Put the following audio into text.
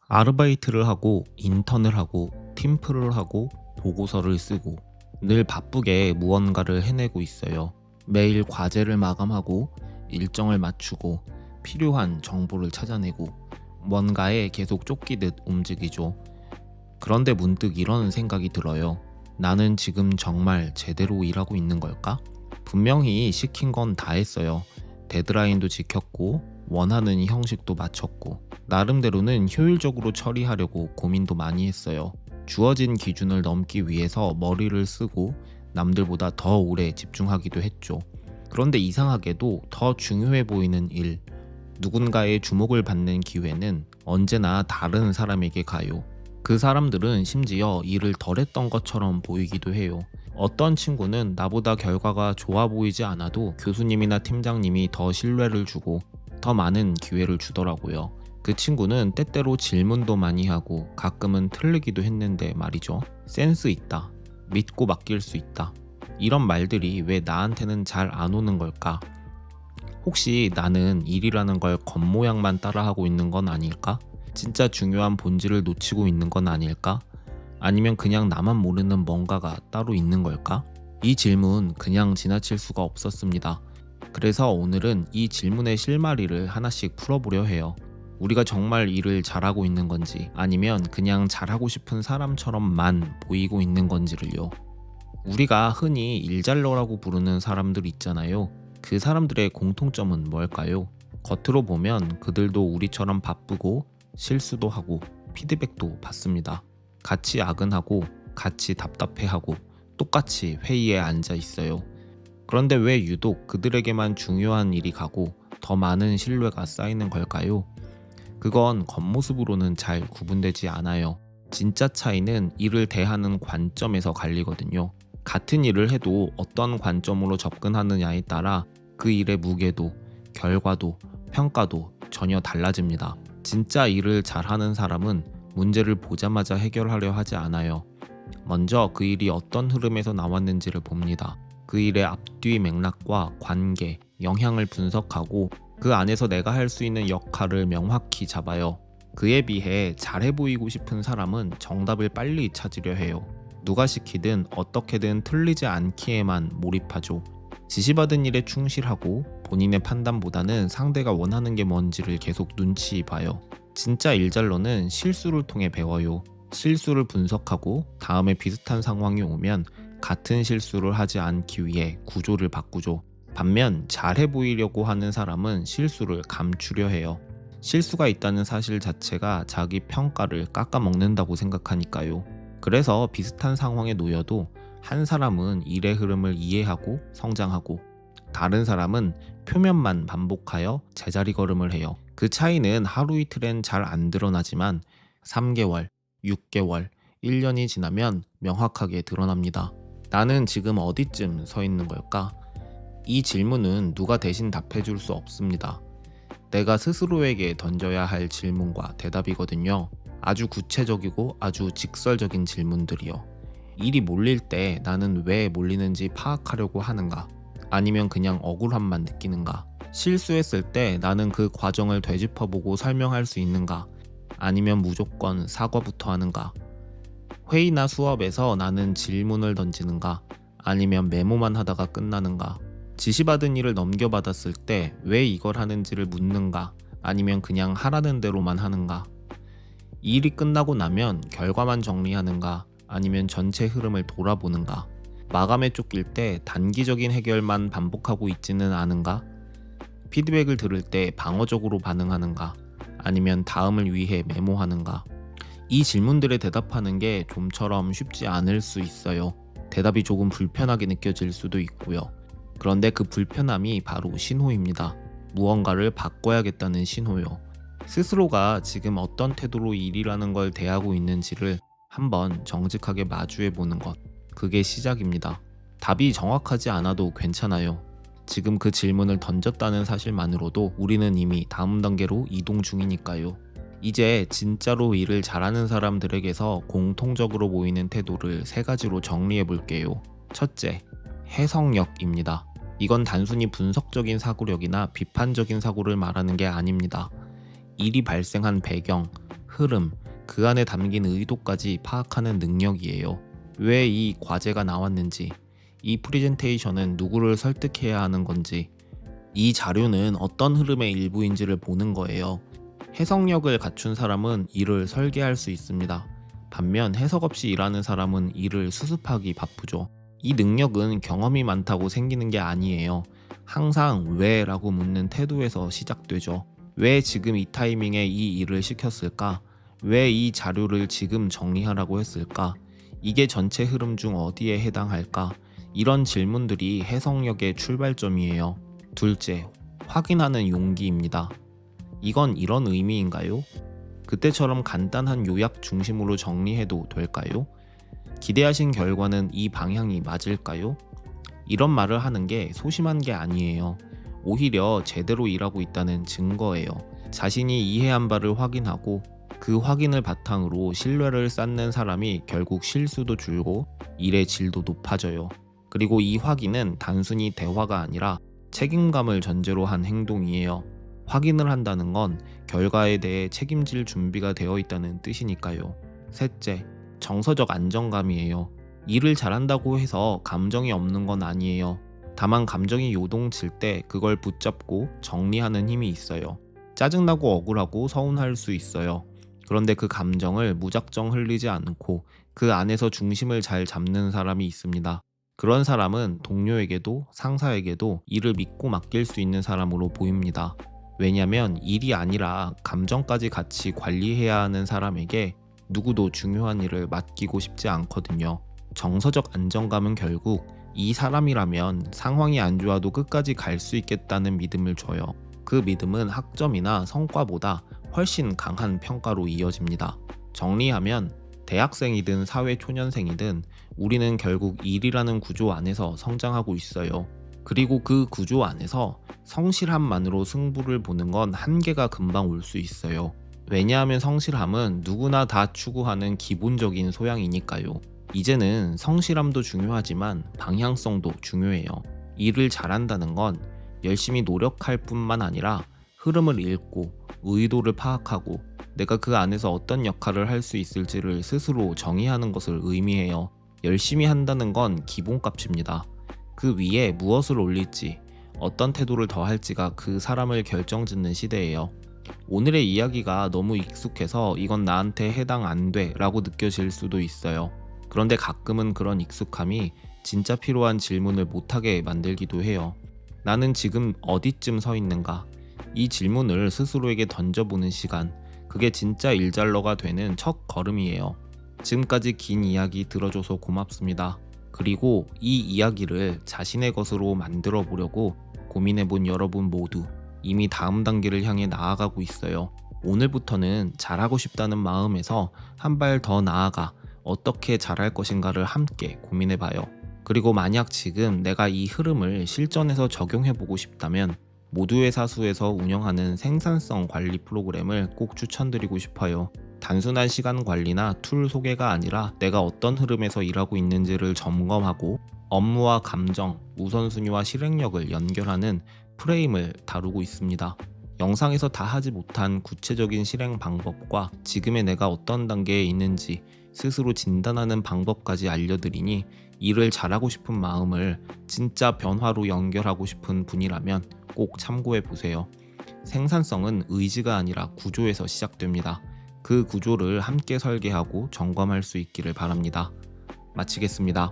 아르바이트를 하고 인턴을 하고 팀플을 하고 보고서를 쓰고 늘 바쁘게 무언가를 해내고 있어요. 매일 과제를 마감하고 일정을 맞추고 필요한 정보를 찾아내고 뭔가에 계속 쫓기듯 움직이죠. 그런데 문득 이런 생각이 들어요. 나는 지금 정말 제대로 일하고 있는 걸까? 분명히 시킨 건 다 했어요. 데드라인도 지켰고 원하는 형식도 맞췄고 나름대로는 효율적으로 처리하려고 고민도 많이 했어요. 주어진 기준을 넘기 위해서 머리를 쓰고 남들보다 더 오래 집중하기도 했죠. 그런데 이상하게도 더 중요해 보이는 일, 누군가의 주목을 받는 기회는 언제나 다른 사람에게 가요. 그 사람들은 심지어 일을 덜 했던 것처럼 보이기도 해요. 어떤 친구는 나보다 결과가 좋아 보이지 않아도 교수님이나 팀장님이 더 신뢰를 주고 더 많은 기회를 주더라고요. 그 친구는 때때로 질문도 많이 하고 가끔은 틀리기도 했는데 말이죠. 센스 있다. 믿고 맡길 수 있다. 이런 말들이 왜 나한테는 잘 안 오는 걸까? 혹시 나는 일이라는 걸 겉모양만 따라하고 있는 건 아닐까? 진짜 중요한 본질을 놓치고 있는 건 아닐까? 아니면 그냥 나만 모르는 뭔가가 따로 있는 걸까? 이 질문 그냥 지나칠 수가 없었습니다. 그래서 오늘은 이 질문의 실마리를 하나씩 풀어보려 해요. 우리가 정말 일을 잘하고 있는 건지 아니면 그냥 잘하고 싶은 사람처럼만 보이고 있는 건지를요. 우리가 흔히 일잘러라고 부르는 사람들 있잖아요. 그 사람들의 공통점은 뭘까요? 겉으로 보면 그들도 우리처럼 바쁘고 실수도 하고 피드백도 받습니다. 같이 야근하고 같이 답답해하고 똑같이 회의에 앉아 있어요. 그런데 왜 유독 그들에게만 중요한 일이 가고 더 많은 신뢰가 쌓이는 걸까요? 그건 겉모습으로는 잘 구분되지 않아요. 진짜 차이는 일을 대하는 관점에서 갈리거든요. 같은 일을 해도 어떤 관점으로 접근하느냐에 따라 그 일의 무게도, 결과도, 평가도 전혀 달라집니다. 진짜 일을 잘하는 사람은 문제를 보자마자 해결하려 하지 않아요. 먼저 그 일이 어떤 흐름에서 나왔는지를 봅니다. 그 일의 앞뒤 맥락과 관계, 영향을 분석하고 그 안에서 내가 할 수 있는 역할을 명확히 잡아요. 그에 비해 잘해 보이고 싶은 사람은 정답을 빨리 찾으려 해요. 누가 시키든 어떻게든 틀리지 않기에만 몰입하죠. 지시받은 일에 충실하고 본인의 판단보다는 상대가 원하는 게 뭔지를 계속 눈치 봐요. 진짜 일잘러는 실수를 통해 배워요. 실수를 분석하고 다음에 비슷한 상황이 오면 같은 실수를 하지 않기 위해 구조를 바꾸죠. 반면 잘해 보이려고 하는 사람은 실수를 감추려 해요. 실수가 있다는 사실 자체가 자기 평가를 깎아먹는다고 생각하니까요. 그래서 비슷한 상황에 놓여도 한 사람은 일의 흐름을 이해하고 성장하고 다른 사람은 표면만 반복하여 제자리 걸음을 해요. 그 차이는 하루 이틀엔 잘 안 드러나지만 3개월, 6개월, 1년이 지나면 명확하게 드러납니다. 나는 지금 어디쯤 서 있는 걸까? 이 질문은 누가 대신 답해줄 수 없습니다. 내가 스스로에게 던져야 할 질문과 대답이거든요. 아주 구체적이고 아주 직설적인 질문들이요. 일이 몰릴 때 나는 왜 몰리는지 파악하려고 하는가? 아니면 그냥 억울함만 느끼는가? 실수했을 때 나는 그 과정을 되짚어보고 설명할 수 있는가? 아니면 무조건 사과부터 하는가? 회의나 수업에서 나는 질문을 던지는가? 아니면 메모만 하다가 끝나는가? 지시받은 일을 넘겨받았을 때 왜 이걸 하는지를 묻는가? 아니면 그냥 하라는 대로만 하는가? 일이 끝나고 나면 결과만 정리하는가? 아니면 전체 흐름을 돌아보는가? 마감에 쫓길 때 단기적인 해결만 반복하고 있지는 않은가? 피드백을 들을 때 방어적으로 반응하는가? 아니면 다음을 위해 메모하는가? 이 질문들에 대답하는 게 좀처럼 쉽지 않을 수 있어요. 대답이 조금 불편하게 느껴질 수도 있고요. 그런데 그 불편함이 바로 신호입니다. 무언가를 바꿔야겠다는 신호요. 스스로가 지금 어떤 태도로 일이라는 걸 대하고 있는지를 한번 정직하게 마주해 보는 것. 그게 시작입니다. 답이 정확하지 않아도 괜찮아요. 지금 그 질문을 던졌다는 사실만으로도 우리는 이미 다음 단계로 이동 중이니까요. 이제 진짜로 일을 잘하는 사람들에게서 공통적으로 보이는 태도를 3가지로 정리해 볼게요. 첫째, 해석력입니다. 이건 단순히 분석적인 사고력이나 비판적인 사고를 말하는 게 아닙니다. 일이 발생한 배경, 흐름, 그 안에 담긴 의도까지 파악하는 능력이에요. 왜 이 과제가 나왔는지, 이 프레젠테이션은 누구를 설득해야 하는 건지, 이 자료는 어떤 흐름의 일부인지를 보는 거예요. 해석력을 갖춘 사람은 일을 설계할 수 있습니다. 반면 해석 없이 일하는 사람은 일을 수습하기 바쁘죠. 이 능력은 경험이 많다고 생기는 게 아니에요. 항상 왜 라고 묻는 태도에서 시작되죠. 왜 지금 이 타이밍에 이 일을 시켰을까? 왜 이 자료를 지금 정리하라고 했을까? 이게 전체 흐름 중 어디에 해당할까? 이런 질문들이 해석력의 출발점이에요. 둘째, 확인하는 용기입니다. 이건 이런 의미인가요? 그때처럼 간단한 요약 중심으로 정리해도 될까요? 기대하신 결과는 이 방향이 맞을까요? 이런 말을 하는 게 소심한 게 아니에요. 오히려 제대로 일하고 있다는 증거예요. 자신이 이해한 바를 확인하고 그 확인을 바탕으로 신뢰를 쌓는 사람이 결국 실수도 줄고 일의 질도 높아져요. 그리고 이 확인은 단순히 대화가 아니라 책임감을 전제로 한 행동이에요. 확인을 한다는 건 결과에 대해 책임질 준비가 되어 있다는 뜻이니까요. 셋째, 정서적 안정감이에요. 일을 잘한다고 해서 감정이 없는 건 아니에요. 다만 감정이 요동칠 때 그걸 붙잡고 정리하는 힘이 있어요. 짜증나고 억울하고 서운할 수 있어요. 그런데 그 감정을 무작정 흘리지 않고 그 안에서 중심을 잘 잡는 사람이 있습니다. 그런 사람은 동료에게도 상사에게도 일을 믿고 맡길 수 있는 사람으로 보입니다. 왜냐면 일이 아니라 감정까지 같이 관리해야 하는 사람에게 누구도 중요한 일을 맡기고 싶지 않거든요. 정서적 안정감은 결국 이 사람이라면 상황이 안 좋아도 끝까지 갈 수 있겠다는 믿음을 줘요. 그 믿음은 학점이나 성과보다 훨씬 강한 평가로 이어집니다. 정리하면 대학생이든 사회초년생이든 우리는 결국 일이라는 구조 안에서 성장하고 있어요. 그리고 그 구조 안에서 성실함만으로 승부를 보는 건 한계가 금방 올 수 있어요. 왜냐하면 성실함은 누구나 다 추구하는 기본적인 소양이니까요. 이제는 성실함도 중요하지만 방향성도 중요해요. 일을 잘한다는 건 열심히 노력할 뿐만 아니라 흐름을 읽고 의도를 파악하고 내가 그 안에서 어떤 역할을 할 수 있을지를 스스로 정의하는 것을 의미해요. 열심히 한다는 건 기본값입니다. 그 위에 무엇을 올릴지, 어떤 태도를 더할지가 그 사람을 결정짓는 시대예요. 오늘의 이야기가 너무 익숙해서 이건 나한테 해당 안 돼 라고 느껴질 수도 있어요. 그런데 가끔은 그런 익숙함이 진짜 필요한 질문을 못하게 만들기도 해요. 나는 지금 어디쯤 서 있는가? 이 질문을 스스로에게 던져보는 시간, 그게 진짜 일잘러가 되는 첫 걸음이에요. 지금까지 긴 이야기 들어줘서 고맙습니다. 그리고 이 이야기를 자신의 것으로 만들어 보려고 고민해본 여러분 모두 이미 다음 단계를 향해 나아가고 있어요. 오늘부터는 잘하고 싶다는 마음에서 한 발 더 나아가 어떻게 잘할 것인가를 함께 고민해봐요. 그리고 만약 지금 내가 이 흐름을 실전에서 적용해보고 싶다면 모두의 사수에서 운영하는 생산성 관리 프로그램을 꼭 추천드리고 싶어요. 단순한 시간 관리나 툴 소개가 아니라 내가 어떤 흐름에서 일하고 있는지를 점검하고 업무와 감정, 우선순위와 실행력을 연결하는 프레임을 다루고 있습니다. 영상에서 다 하지 못한 구체적인 실행 방법과 지금의 내가 어떤 단계에 있는지 스스로 진단하는 방법까지 알려드리니 일을 잘하고 싶은 마음을 진짜 변화로 연결하고 싶은 분이라면 꼭 참고해 보세요. 생산성은 의지가 아니라 구조에서 시작됩니다. 그 구조를 함께 설계하고 점검할 수 있기를 바랍니다. 마치겠습니다.